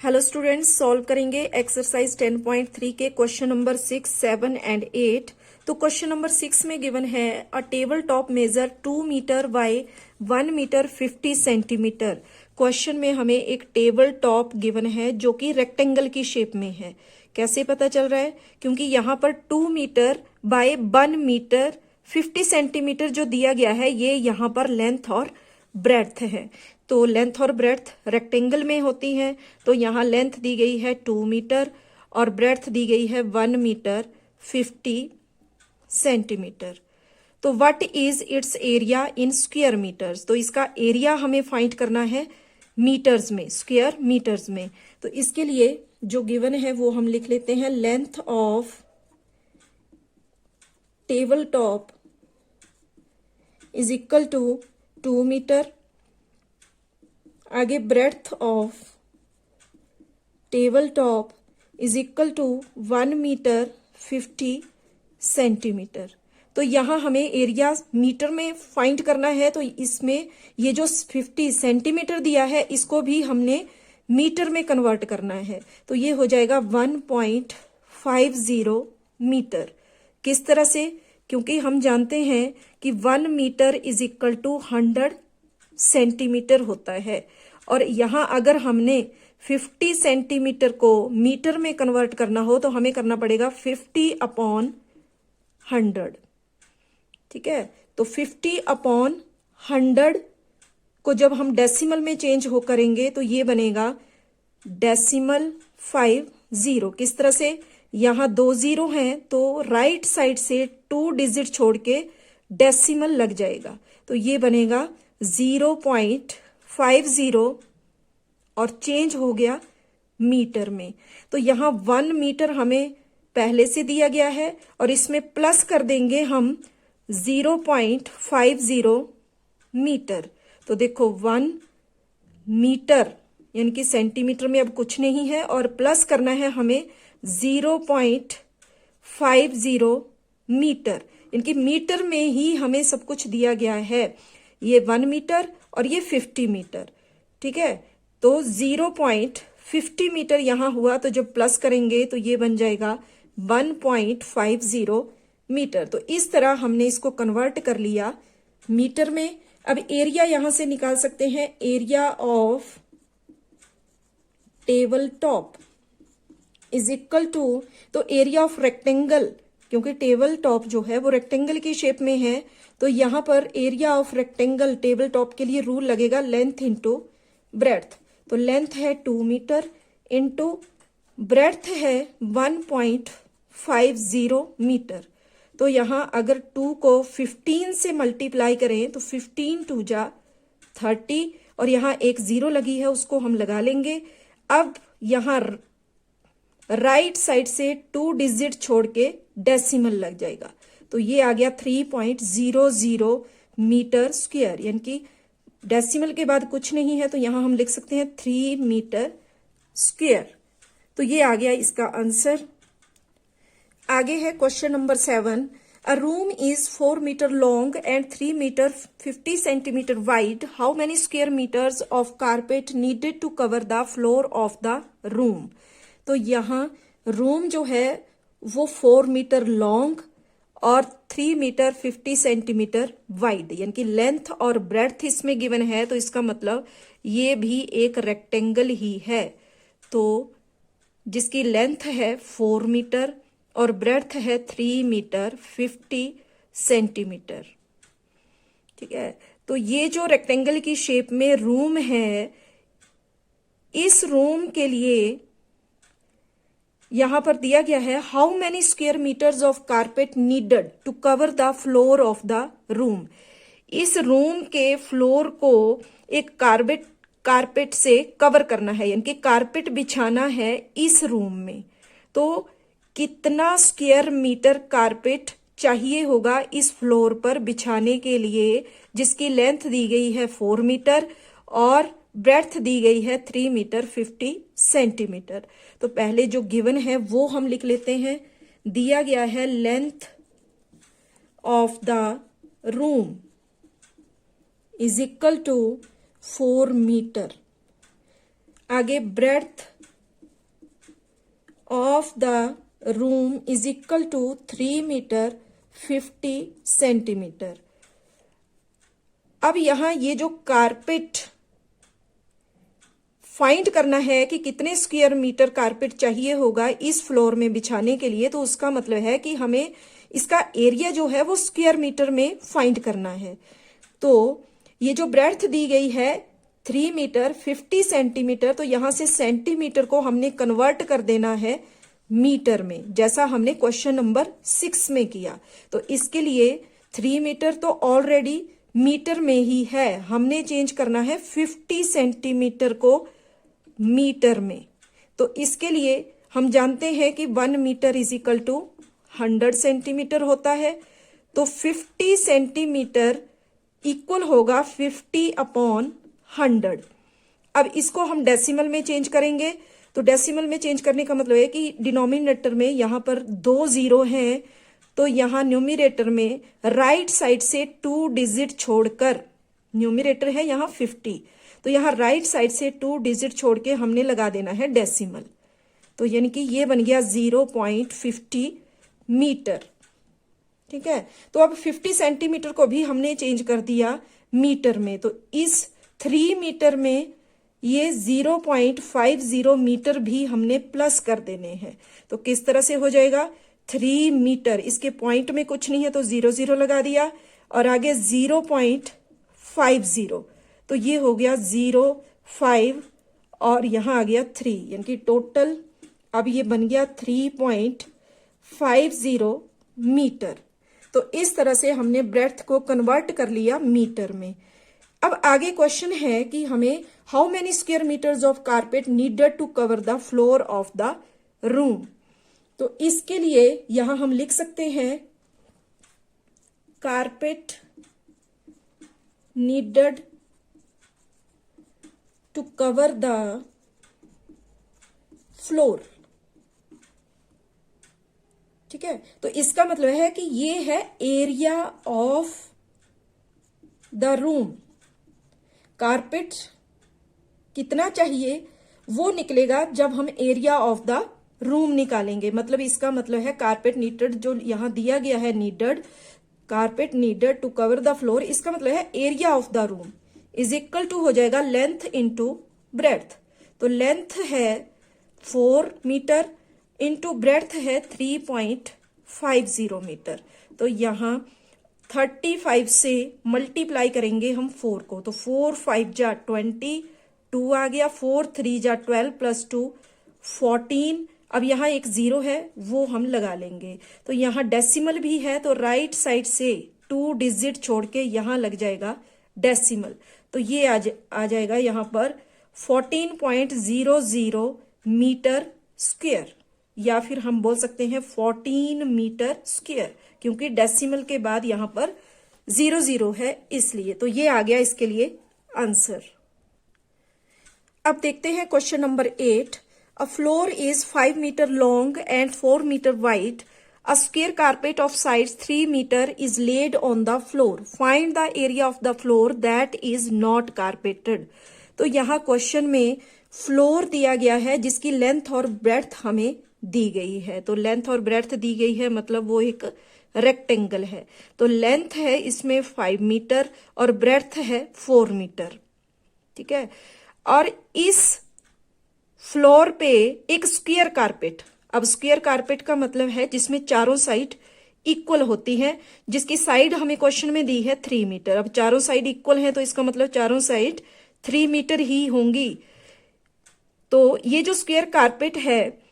Hello students, solve करेंगे exercise 10.3 के question number 6, 7 and 8। तो क्वेश्चन नंबर 6 में गिवन है a table top measure 2 metre by 1 metre 50 centimetre. Question में हमें एक टेबल टॉप गिवन है जो कि रेक्टेंगल की शेप में है। कैसे पता चल रहा है? क्योंकि यहाँ पर 2 मीटर बाय 1 मीटर 50 सेंटीमीटर जो दिया गया है, ये यहाँ पर लेंथ और ब्रेड्थ है। तो लेंथ और ब्रेड्थ रेक्टेंगल में होती है, तो यहाँ लेंथ दी गई है 2 मीटर और ब्रेड्थ दी गई है 1 मीटर 50 सेंटीमीटर। तो what is its area in square metres? तो इसका एरिया हमें फाइंड करना है मीटर्स में, स्क्वायर मीटर्स में। तो इसके लिए जो गिवन है वो हम लिख लेते हैं, length of table top is equal to 2 metre. आगे breadth of table top is equal to 1 metre 50 centimetre. तो यहाँ हमें एरिया मीटर में फाइंड करना है, तो इसमें ये जो 50 सेंटीमीटर दिया है इसको भी हमने मीटर में कन्वर्ट करना है। तो ये हो जाएगा 1.50 मीटर। किस तरह से? क्योंकि हम जानते हैं कि 1 metre is equal to 100 centimetre होता है, और यहाँ अगर हमने 50 सेंटीमीटर को मीटर में कन्वर्ट करना हो तो हमें करना पड़ेगा 50/100। ठीक है, तो 50/100 को जब हम डेसिमल में चेंज हो करेंगे तो ये बनेगा 50. किस तरह से? यहाँ 2 0 हैं तो राइट साइड से 2 डिजिट छोड़ के डेसिमल लग जाएगा, तो ये बनेगा 0.50 और चेंज हो गया मीटर में। तो यहाँ 1 मीटर हमें पहले से दिया गया है और इसमें प्लस कर देंगे हम 0.50 मीटर। तो देखो 1 मीटर यानी कि सेंटीमीटर में अब कुछ नहीं है, और प्लस करना है हमें 0.50 मीटर, इनकी मीटर में ही हमें सब कुछ दिया गया है। ये 1 मीटर और ये 50 मीटर। ठीक है, तो 0.50 मीटर यहाँ हुआ, तो जब प्लस करेंगे तो ये बन जाएगा 1.50 मीटर। तो इस तरह हमने इसको कन्वर्ट कर लिया मीटर में। अब एरिया यहां से निकाल सकते हैं, area of table top is equal to, तो एरिया ऑफ रेक्टेंगल, क्योंकि टेबल टॉप जो है वो रेक्टेंगल की शेप में है, तो यहां पर area of rectangle table top के लिए रूल लगेगा लेंथ इंटू ब्रेड्थ। तो लेंथ है 2 मीटर इंटू ब्रेड्थ है 1.50 मीटर। तो यहां अगर 2 को 15 से मल्टीप्लाई करें तो 15 2 जा 30, और यहां एक 0 लगी है उसको हम लगा लेंगे। अब यहां राइट साइड से 2 डिजिट छोड़ के डेसिमल लग जाएगा, तो ये आ गया 3.00 मीटर स्क्वायर, यानी कि डेसिमल के बाद कुछ नहीं है तो यहां हम लिख सकते हैं 3 मीटर स्क्वायर। तो ये आ गया इसका आंसर। आगे है question number 7। A room is 4 metre long and 3 metre 50 centimetre wide. How many square metres of carpet needed to cover the floor of the room? तो यहाँ रूम जो है वो 4 मीटर लॉन्ग और 3 मीटर 50 सेंटीमीटर वाइड, यानी कि length और breadth इसमें गिवन है, तो इसका मतलब ये भी एक रेक्टेंगल ही है। तो जिसकी लेंथ है 4 मीटर और ब्रेड्थ है 3 मीटर 50 सेंटीमीटर। ठीक है, तो ये जो रेक्टेंगल की शेप में रूम है, इस रूम के लिए यहां पर दिया गया है how many square metres of carpet needed to cover the floor of the room. इस रूम के फ्लोर को एक कारपेट से कवर करना है, यानी कि कारपेट बिछाना है इस रूम में। तो कितना स्क्वायर मीटर कारपेट चाहिए होगा इस फ्लोर पर बिछाने के लिए, जिसकी लेंथ दी गई है 4 मीटर और ब्रेड्थ दी गई है 3 मीटर 50 सेंटीमीटर। तो पहले जो गिवन है वो हम लिख लेते हैं। दिया गया है length of the room is equal to 4 metre. आगे breadth of the room is equal to 3 metre 50 centimetre. अब यहां ये जो कारपेट फाइंड करना है कि कितने स्क्वायर मीटर कारपेट चाहिए होगा इस फ्लोर में बिछाने के लिए, तो उसका मतलब है कि हमें इसका एरिया जो है वो स्क्वायर मीटर में फाइंड करना है। तो ये जो ब्रेड्थ दी गई है 3 मीटर 50 सेंटीमीटर, तो यहां से सेंटीमीटर को हमने कन्वर्ट कर देना है मीटर में, जैसा हमने क्वेश्चन नंबर 6 में किया। तो इसके लिए 3 मीटर तो ऑलरेडी मीटर में ही है, हमने चेंज करना है 50 सेंटीमीटर को मीटर में। तो इसके लिए हम जानते हैं कि 1 metre is equal to 100 centimetre होता है। तो 50 सेंटीमीटर इक्वल होगा 50 अपॉन 100। अब इसको हम डेसिमल में चेंज करेंगे। तो डेसिमल में चेंज करने का मतलब है कि डिनोमिनेटर में यहां पर 2 जीरो हैं, तो यहां न्यूमिरेटर में राइट साइड से 2 डिजिट छोड़कर, न्यूमिरेटर है यहां 50, तो यहां राइट साइड से 2 डिजिट छोड़ के हमने लगा देना है डेसिमल। तो यानी कि ये बन गया 0.50 मीटर। ठीक है, तो अब 50 सेंटीमीटर को भी हमने चेंज कर दिया मीटर में। तो इस 3 मीटर में ये 0.50 मीटर भी हमने प्लस कर देने हैं। तो किस तरह से हो जाएगा, 3 मीटर, इसके पॉइंट में कुछ नहीं है तो 0 0 लगा दिया, और आगे 0.50, तो ये हो गया 0.5 और यहां आ गया 3, यानी कि टोटल अब ये बन गया 3.50 मीटर। तो इस तरह से हमने ब्रेड्थ को कन्वर्ट कर लिया मीटर में। अब आगे क्वेश्चन है कि हमें how many square metres of carpet needed to cover the floor of the room. तो इसके लिए यहां हम लिख सकते हैं carpet needed to cover the floor. ठीक है, तो इसका मतलब है कि ये है area of the room. Carpet कितना चाहिए वो निकलेगा जब हम एरिया ऑफ द रूम निकालेंगे। मतलब इसका मतलब है कारपेट नीडेड, जो यहां दिया गया है needed, carpet needed to cover the floor, इसका मतलब है area of the room is equal to हो जाएगा लेंथ इंटू ब्रेड्थ। तो लेंथ है 4 मीटर इंटू ब्रेड्थ है 3.50 मीटर। तो यहां 35 से मल्टीप्लाई करेंगे हम 4 को, तो 4 5 जा 20, 2 आ गया, 4 3 जा 12 प्लस 2 14। अब यहाँ एक 0 है वो हम लगा लेंगे। तो यहाँ डेसिमल भी है, तो राइट साइड से 2 डिजिट छोड़ के यहाँ लग जाएगा डेसिमल। तो ये आ जाएगा यहाँ पर 14.00 मीटर स्क्वायर, या फिर हम बोल सकते हैं 14 मीटर स्क्वायर, क्योंकि डेसिमल के बाद यहां पर 0 0 है इसलिए। तो ये आ गया इसके लिए आंसर। अब देखते हैं question number 8। A floor is 5 metre long and 4 metre wide. A square carpet of sides 3 metre is laid on the floor. Find the area of the floor that is not carpeted. तो यहाँ question में floor दिया गया है जिसकी length और breadth हमें दी गई है। तो लेंथ और ब्रेड्थ दी गई है मतलब वो एक रेक्टेंगल है। तो लेंथ है इसमें 5 मीटर और ब्रेड्थ है 4 मीटर। ठीक है, और इस फ्लोर पे एक स्क्वायर कारपेट, अब स्क्वायर कारपेट का मतलब है जिसमें चारों साइड इक्वल होती है, जिसकी साइड हमें क्वेश्चन में दी है 3 मीटर। अब चारों साइड इक्वल है तो इसका मतलब चारों साइड 3 मीटर ही होंगी। तो ये जो स्क्वायर कारपेट है,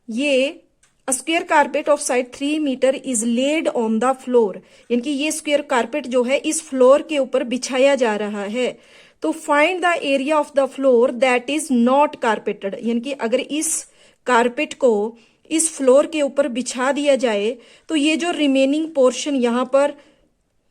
ये square carpet of side 3 metre is laid on the floor, यानी कि ये स्क्वायर कारपेट जो है इस फ्लोर के ऊपर बिछाया जा रहा है। तो find the area of the floor that is not carpeted, यानी कि अगर इस कारपेट को इस फ्लोर के ऊपर बिछा दिया जाए तो ये जो रिमेनिंग पोर्शन यहां पर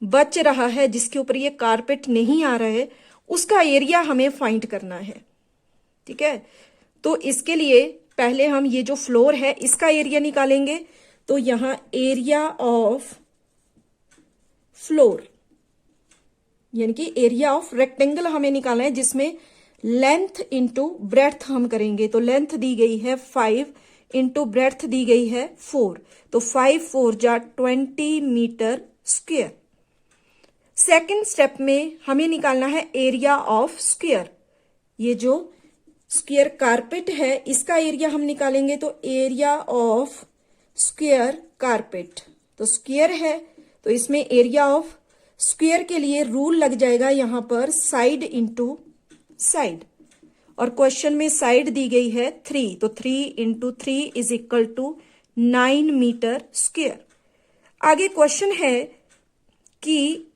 बच रहा है जिसके ऊपर ये कारपेट नहीं आ रहा है, उसका एरिया हमें फाइंड करना है। ठीक है, तो इसके लिए पहले हम ये जो फ्लोर है इसका एरिया निकालेंगे। तो यहां एरिया ऑफ फ्लोर यानी कि एरिया ऑफ रेक्टेंगल हमें निकालना है, जिसमें लेंथ इंटू ब्रेड्थ हम करेंगे। तो लेंथ दी गई है 5 इंटू ब्रेड्थ दी गई है 4, तो 5 4 जा 20 मीटर स्क्वायर। सेकंड स्टेप में हमें निकालना है एरिया ऑफ स्क्वायर। ये जो स्क्वायर कारपेट है इसका एरिया हम निकालेंगे, तो एरिया ऑफ स्क्वायर कारपेट, तो स्क्वायर है तो इसमें एरिया ऑफ स्क्वायर के लिए रूल लग जाएगा यहां पर साइड इंटू साइड, और क्वेश्चन में साइड दी गई है 3, तो 3 into 3 is equal to 9 metre square. आगे क्वेश्चन है कि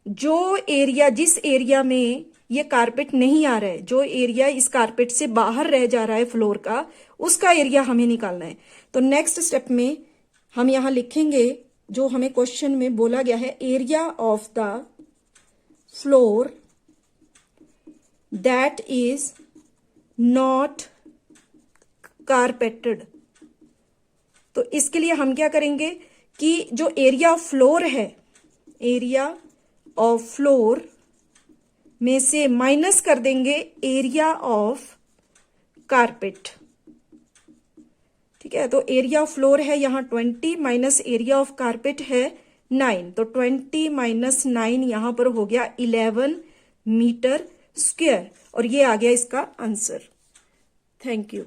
जो एरिया, जिस एरिया में ये कारपेट नहीं आ रहा है, जो एरिया इस कारपेट से बाहर रह जा रहा है फ्लोर का, उसका एरिया हमें निकालना है। तो नेक्स्ट स्टेप में हम यहां लिखेंगे जो हमें क्वेश्चन में बोला गया है, area of the floor that is not carpeted. तो इसके लिए हम क्या करेंगे कि जो एरिया ऑफ फ्लोर है, एरिया ऑफ फ्लोर में से माइनस कर देंगे एरिया ऑफ कारपेट। ठीक है, तो एरिया ऑफ फ्लोर है यहां 20 माइनस एरिया ऑफ कारपेट है 9, तो 20 माइनस 9 यहां पर हो गया 11 मीटर स्क्वायर, और ये आ गया इसका आंसर। Thank you.